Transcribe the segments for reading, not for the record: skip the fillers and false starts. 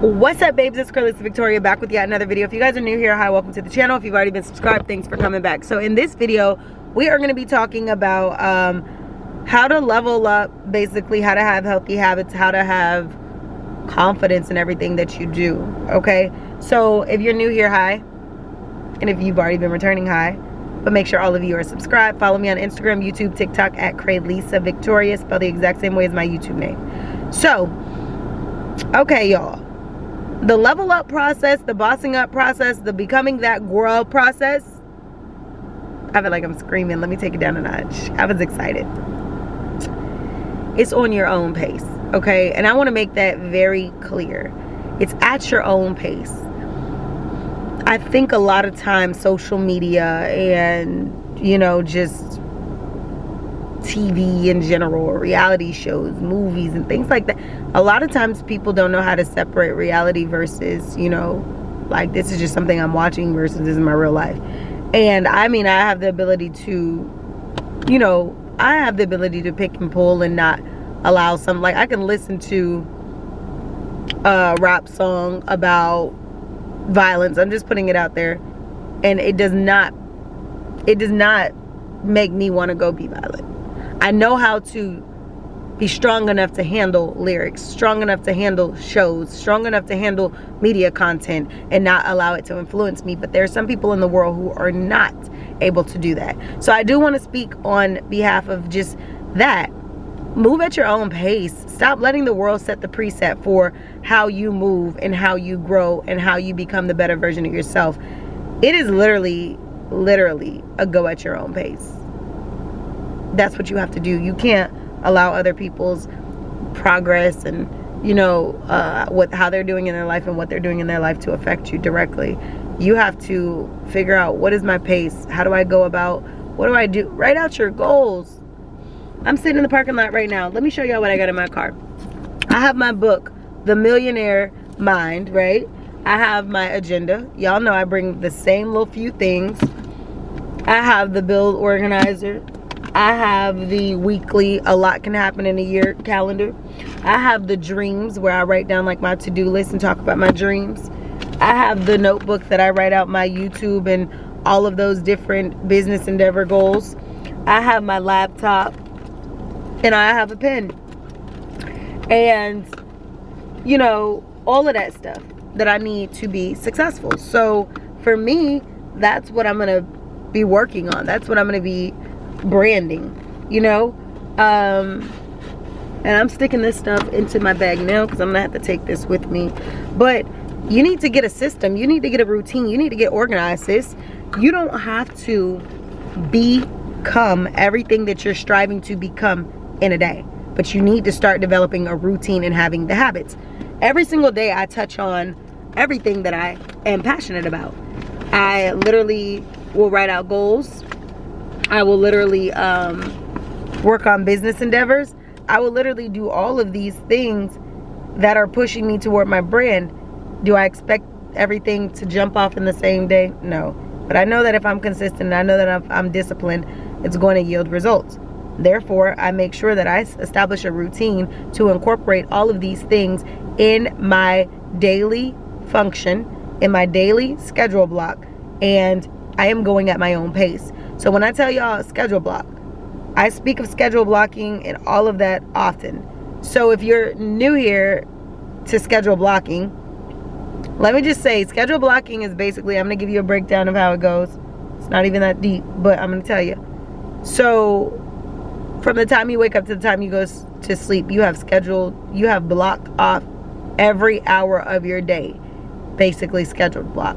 What's up, babes? It's Carlissa Victoria back with yet another video. If you guys are new here, hi, welcome to the channel. If you've already been subscribed, thanks for coming back. So in this video, we are going to be talking about how to level up, basically how to have healthy habits, how to have confidence in everything that you do. Okay, so if you're new here, hi, and if you've already been returning, hi. But make sure all of you are subscribed. Follow me on Instagram, YouTube, TikTok at Carlissa Victoria, spelled the exact same way as my YouTube name. So okay, y'all, the level up process, the bossing up process, the becoming that girl process, I feel like I'm screaming. Let me take it down a notch. I was excited. It's on your own pace, okay? And I want to make that very clear. It's at your own pace. I think a lot of times social media and, you know, just TV in general, or reality shows, movies and things like that, a lot of times people don't know how to separate reality versus, you know, like this is just something I'm watching versus this is my real life. And I mean, I have the ability to, you know, I have the ability to pick and pull and not allow some, like I can listen to a rap song about violence, I'm just putting it out there, and it does not make me want to go be violent. I know how to be strong enough to handle lyrics, strong enough to handle shows, strong enough to handle media content and not allow it to influence me. But there are some people in the world who are not able to do that. So I do want to speak on behalf of just that. Move at your own pace. Stop letting the world set the preset for how you move and how you grow and how you become the better version of yourself. It is literally a go at your own pace. That's what you have to do. You can't allow other people's progress and, you know, how they're doing in their life and what they're doing in their life to affect you directly. You have to figure out, what is my pace? How do I go about, what do I do? Write out your goals. I'm sitting in the parking lot right now. Let me show y'all what I got in my car. I have my book, The Millionaire Mind, right? I have my agenda. Y'all know I bring the same little few things. I have the build organizer. I have the weekly a lot can happen in a year calendar. I have the dreams where I write down like my to-do list and talk about my dreams. I have the notebook that I write out my YouTube and all of those different business endeavor goals. I have my laptop and I have a pen. And, you know, all of that stuff that I need to be successful. So for me, that's what I'm going to be working on. That's what I'm going to be branding, you know. And I'm sticking this stuff into my bag now because I'm gonna have to take this with me. But you need to get a system, you need to get a routine, you need to get organized, sis. You don't have to become everything that you're striving to become in a day, but you need to start developing a routine and having the habits. Every single day I touch on everything that I am passionate about. I literally will write out goals. I will literally work on business endeavors. I will literally do all of these things that are pushing me toward my brand. Do I expect everything to jump off in the same day? No. But I know that if I'm consistent, I know that I'm disciplined, it's going to yield results. Therefore, I make sure that I establish a routine to incorporate all of these things in my daily function, in my daily schedule block, and I am going at my own pace. So when I tell y'all schedule block, I speak of schedule blocking and all of that often. So if you're new here to schedule blocking, let me just say schedule blocking is basically, I'm going to give you a breakdown of how it goes. It's not even that deep, but I'm going to tell you. So from the time you wake up to the time you go to sleep, you have blocked off every hour of your day, basically scheduled block.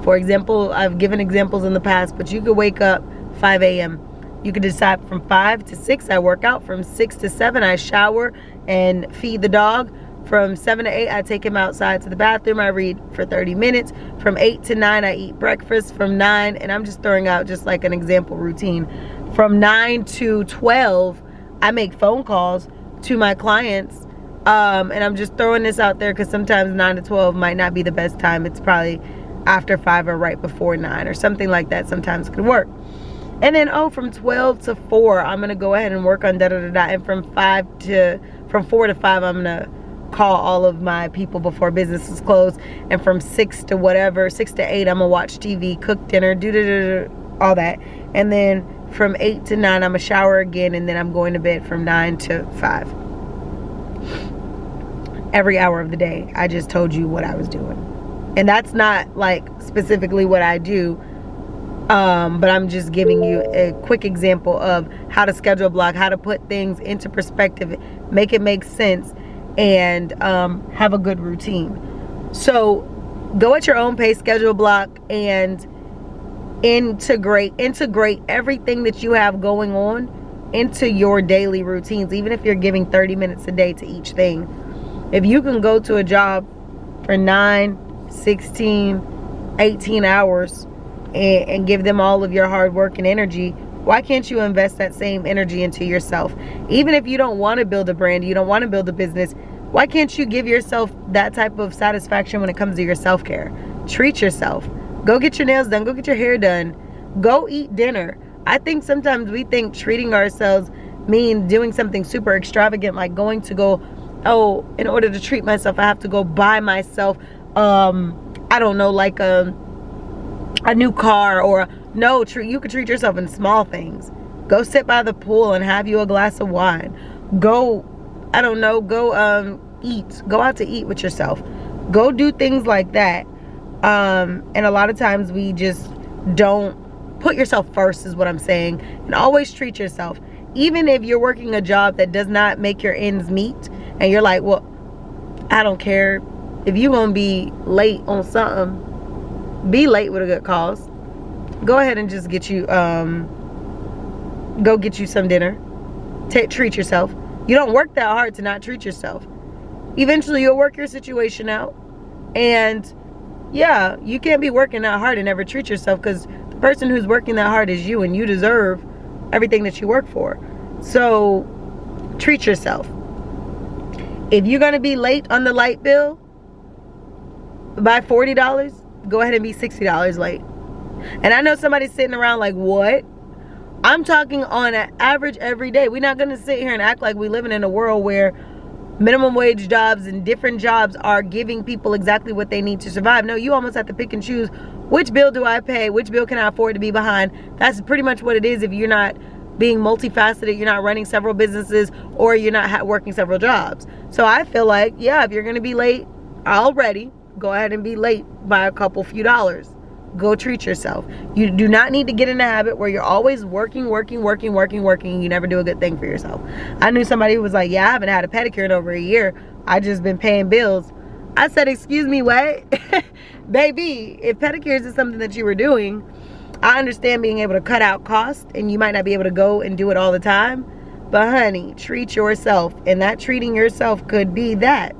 For example, I've given examples in the past, but you could wake up 5 a.m. You could decide from 5 to 6, I work out. From 6 to 7, I shower and feed the dog. From 7 to 8, I take him outside to the bathroom. I read for 30 minutes. From 8 to 9, I eat breakfast. From 9, and I'm just throwing out just like an example routine. From 9 to 12, I make phone calls to my clients. And I'm just throwing this out there because sometimes 9 to 12 might not be the best time. It's probably after 5 or right before 9 or something like that. Sometimes could work. And then, from 12 to 4, I'm going to go ahead and work on da-da-da-da. And from 4 to 5, I'm going to call all of my people before business is closed. And from 6 to 8, I'm gonna watch TV, cook dinner, all that. And then from 8 to 9, I'm gonna shower again, and then I'm going to bed from 9 to 5. Every hour of the day. I just told you what I was doing. And that's not like specifically what I do, but I'm just giving you a quick example of how to schedule a block, how to put things into perspective, make it make sense, and have a good routine. So go at your own pace, schedule a block, and integrate everything that you have going on into your daily routines, even if you're giving 30 minutes a day to each thing. If you can go to a job for 9, 16, 18 hours and give them all of your hard work and energy, why can't you invest that same energy into yourself? Even if you don't want to build a brand, you don't want to build a business, why can't you give yourself that type of satisfaction when it comes to your self-care? Treat yourself. Go get your nails done. Go get your hair done. Go eat dinner. I think sometimes we think treating ourselves means doing something super extravagant, like going to go, oh, in order to treat myself, I have to go buy myself, I don't know, like a new car. Or no, you could treat yourself in small things. Go sit by the pool and have you a glass of wine. Go, I don't know, go eat. Go out to eat with yourself. Go do things like that. And a lot of times we just don't put yourself first, is what I'm saying. And always treat yourself. Even if you're working a job that does not make your ends meet, and you're like, well, I don't care. If you're going to be late on something, be late with a good cause. Go ahead and just get you, go get you some dinner. Treat yourself. You don't work that hard to not treat yourself. Eventually, you'll work your situation out. And yeah, you can't be working that hard and never treat yourself, because the person who's working that hard is you, and you deserve everything that you work for. So treat yourself. If you're going to be late on the light bill by $40, go ahead and be $60 late. And I know somebody's sitting around like, what? I'm talking on an average every day. We're not going to sit here and act like we're living in a world where minimum wage jobs and different jobs are giving people exactly what they need to survive. No, you almost have to pick and choose, which bill do I pay? Which bill can I afford to be behind? That's pretty much what it is if you're not being multifaceted, you're not running several businesses, or you're not working several jobs. So I feel like, yeah, if you're going to be late already, go ahead and be late by a few dollars. Go treat yourself. You do not need to get in a habit where you're always working. You never do a good thing for yourself. I knew somebody who was like, yeah, I haven't had a pedicure in over a year. I just been paying bills. I said, excuse me, what? Baby, if pedicures is something that you were doing, I understand being able to cut out costs, and you might not be able to go and do it all the time. But honey, treat yourself. And that treating yourself could be that.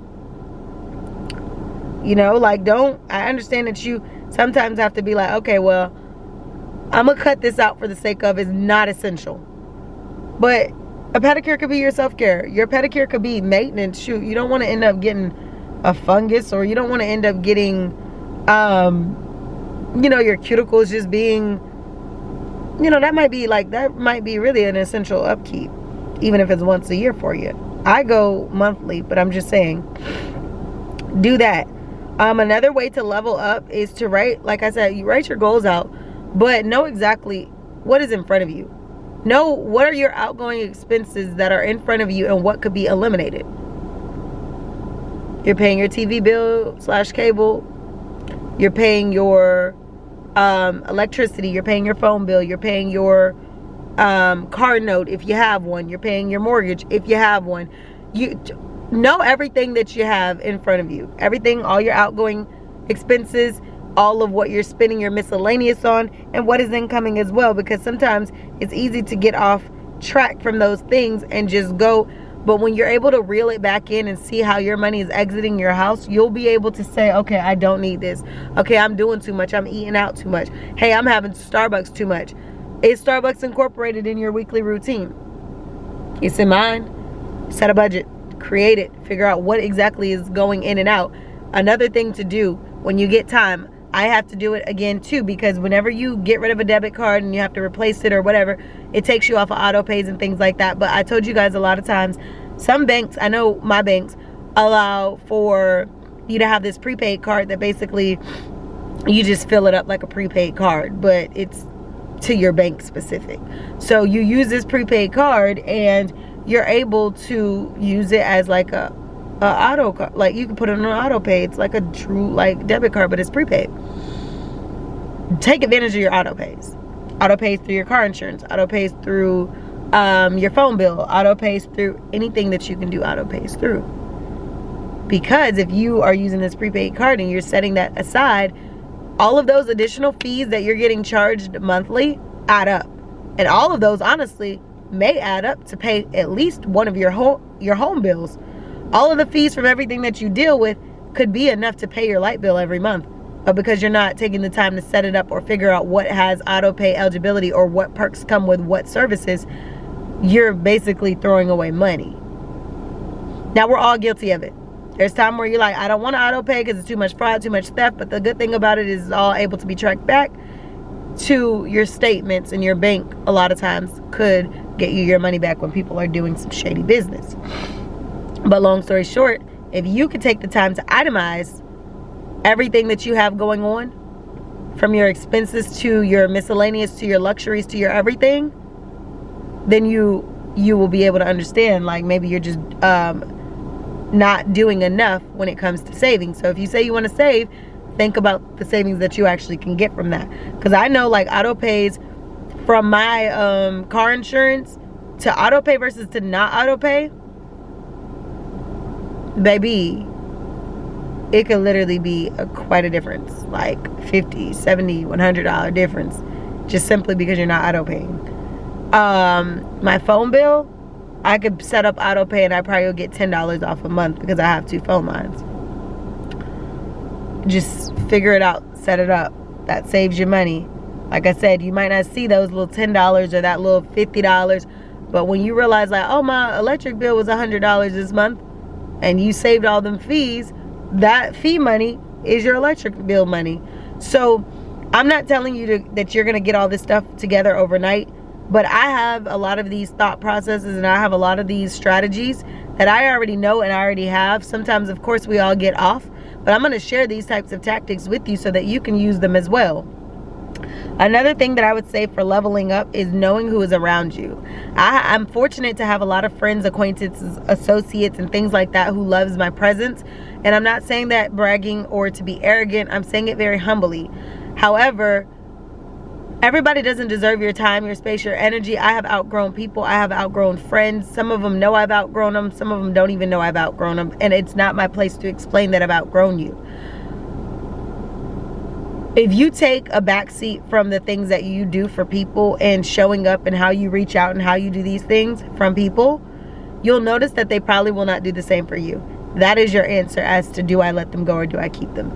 You know, like, I understand that you sometimes have to be like, okay, well, I'm going to cut this out for the sake of it's not essential. But a pedicure could be your self-care. Your pedicure could be maintenance. Shoot, you don't want to end up getting a fungus, or you don't want to end up getting, you know, your cuticles just being, you know, that might be really an essential upkeep, even if it's once a year for you. I go monthly, but I'm just saying, do that. Another way to level up is to write, like I said, you write your goals out, but know exactly what is in front of you. Know what are your outgoing expenses that are in front of you and what could be eliminated. You're paying your TV bill / cable. You're paying your electricity. You're paying your phone bill. You're paying your car note if you have one. You're paying your mortgage if you have one. You know everything that you have in front of you. Everything, all your outgoing expenses, all of what you're spending your miscellaneous on, and what is incoming as well, because sometimes it's easy to get off track from those things and just go. But when you're able to reel it back in and see how your money is exiting your house, you'll be able to say, okay, I don't need this. Okay, I'm doing too much. I'm eating out too much. Hey, I'm having Starbucks too much. Is Starbucks incorporated in your weekly routine? It's in mine. Set a budget. Create it. Figure out what exactly is going in and out. Another thing to do when you get time, I have to do it again too, because whenever you get rid of a debit card and you have to replace it or whatever, it takes you off of auto pays and things like that. But I told you guys a lot of times, some banks, I know my banks, allow for you to have this prepaid card that basically you just fill it up like a prepaid card, but it's to your bank specific. So you use this prepaid card and you're able to use it as like a auto card. Like you can put it on auto pay. It's like a true like debit card, but it's prepaid. Take advantage of your auto pays. Auto pays through your car insurance. Auto pays through your phone bill. Auto pays through anything that you can do auto pays through. Because if you are using this prepaid card and you're setting that aside, all of those additional fees that you're getting charged monthly add up. And all of those, honestly, may add up to pay at least one of your home bills. All of the fees from everything that you deal with could be enough to pay your light bill every month. But because you're not taking the time to set it up or figure out what has auto pay eligibility or what perks come with what services, you're basically throwing away money. Now, we're all guilty of it. There's time where you're like, I don't want to auto pay because it's too much fraud, too much theft. But the good thing about it is it's all able to be tracked back to your statements, and your bank a lot of times could get you your money back when people are doing some shady business. But long story short, if you could take the time to itemize everything that you have going on, from your expenses to your miscellaneous to your luxuries to your everything, then you will be able to understand, like, maybe you're just not doing enough when it comes to saving. So if you say you want to save, think about the savings that you actually can get from that. Because I know, like, auto pays from my car insurance to auto pay versus to not auto pay, baby, it could literally be quite a difference, like $50, $70, $100 difference, just simply because you're not auto paying. My phone bill, I could set up auto pay and I probably will get $10 off a month because I have 2 phone lines. Just figure it out, set it up. That saves you money. Like I said, you might not see those little $10 or that little $50, but when you realize, like, oh, my electric bill was $100 this month, and you saved all them fees, that fee money is your electric bill money. So I'm not telling you that you're going to get all this stuff together overnight, but I have a lot of these thought processes and I have a lot of these strategies that I already know and I already have. Sometimes, of course, we all get off, but I'm going to share these types of tactics with you so that you can use them as well. Another thing that I would say for leveling up is knowing who is around you. I'm fortunate to have a lot of friends, acquaintances, associates, and things like that who loves my presence. And I'm not saying that bragging or to be arrogant. I'm saying it very humbly. However, everybody doesn't deserve your time, your space, your energy. I have outgrown people. I have outgrown friends. Some of them know I've outgrown them. Some of them don't even know I've outgrown them. And it's not my place to explain that I've outgrown you. If you take a backseat from the things that you do for people and showing up and how you reach out and how you do these things from people, you'll notice that they probably will not do the same for you. That is your answer as to, do I let them go or do I keep them?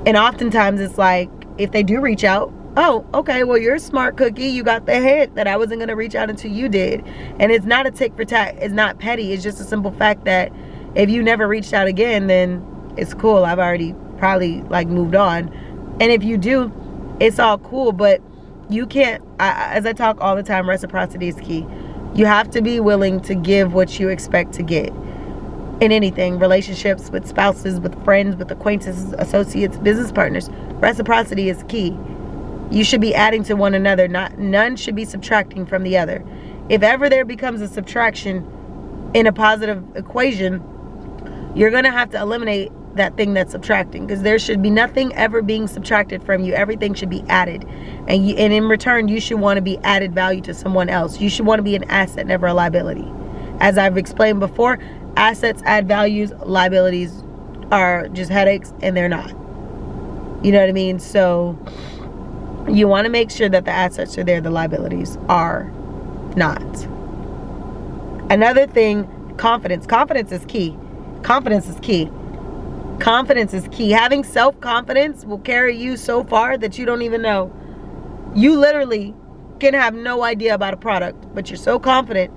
And oftentimes it's like, if they do reach out, oh, okay, well, you're a smart cookie. You got the hint that I wasn't going to reach out until you did. And it's not a tick for tack. It's not petty. It's just a simple fact that if you never reached out again, then it's cool. I've already probably like moved on. And if you do, it's all cool. But you can't, as I talk all the time, reciprocity is key. You have to be willing to give what you expect to get in anything. Relationships, with spouses, with friends, with acquaintances, associates, business partners. Reciprocity is key. You should be adding to one another. None should be subtracting from the other. If ever there becomes a subtraction in a positive equation, you're going to have to eliminate that thing that's subtracting, because there should be nothing ever being subtracted from you. Everything should be added, and in return you should want to be added value to someone else. You should want to be an asset, never a liability. As I've explained before, assets add values, liabilities are just headaches, and they're not. You know what I mean? So you want to make sure that the assets are there, the liabilities are not. Another thing, confidence. Confidence is key. Confidence is key. Confidence is key. Having self-confidence will carry you so far that you don't even know. You literally can have no idea about a product, but you're so confident.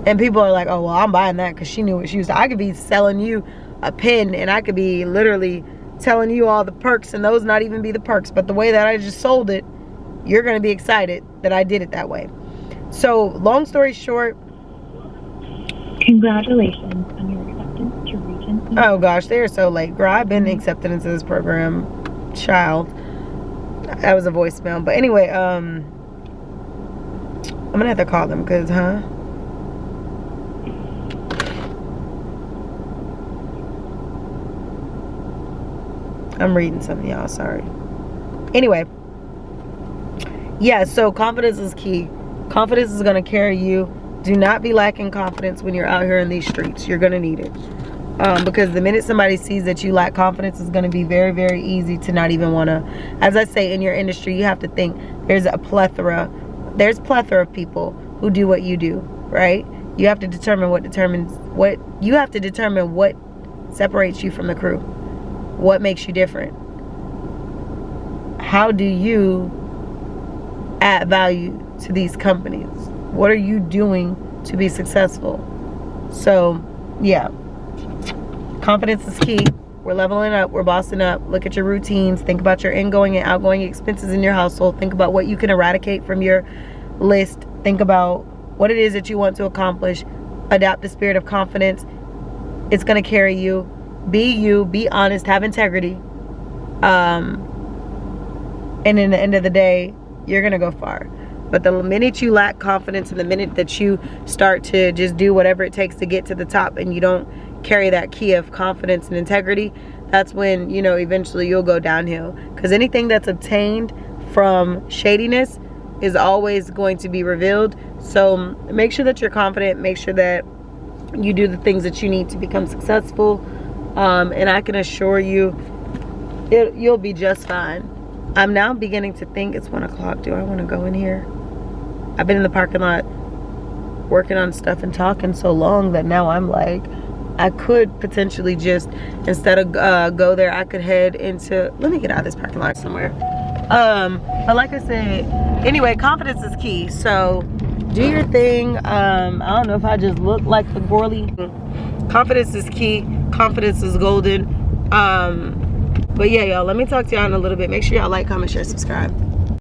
And people are like, oh, well, I'm buying that because she knew what she was. I could be selling you a pen and I could be literally telling you all the perks, and those not even be the perks. But the way that I just sold it, you're going to be excited that I did it that way. So long story short, Congratulations on your acceptance to Regent. Oh gosh, they are so late. Girl, I've been accepted into this program. Child. That was a voicemail. But anyway, I'm gonna have to call them because, I'm reading something, y'all. Sorry. Anyway. Yeah, so confidence is key. Confidence is gonna carry you. Do not be lacking confidence when you're out here in these streets. You're gonna need it. Because the minute somebody sees that you lack confidence, it's going to be very, very easy to not even want to. As I say, in your industry, you have to think there's plethora of people who do what you do, right? You have to determine what separates you from the crew. What makes you different? How do you add value to these companies? What are you doing to be successful? So, yeah. Confidence is key. We're leveling up. We're bossing up. Look at your routines. Think about your ingoing and outgoing expenses in your household. Think about what you can eradicate from your list. Think about what it is that you want to accomplish. Adopt the spirit of confidence. It's going to carry you. Be you. Be honest. Have integrity. And in the end of the day, you're going to go far. But the minute you lack confidence and the minute that you start to just do whatever it takes to get to the top and you don't carry that key of confidence and integrity, that's when, you know, eventually you'll go downhill. Because anything that's obtained from shadiness is always going to be revealed. So make sure that you're confident. Make sure that you do the things that you need to become successful. And I can assure you, you'll be just fine. I'm now beginning to think it's 1 o'clock. Do I want to go in here? I've been in the parking lot working on stuff and talking so long that now I'm like, I could potentially just, instead of go there, I could head into, let me get out of this parking lot somewhere. But like I said, anyway, confidence is key. So do your thing. I don't know if I just look like the girly. Confidence is key. Confidence is golden. But yeah, y'all, let me talk to y'all in a little bit. Make sure y'all like, comment, share, subscribe.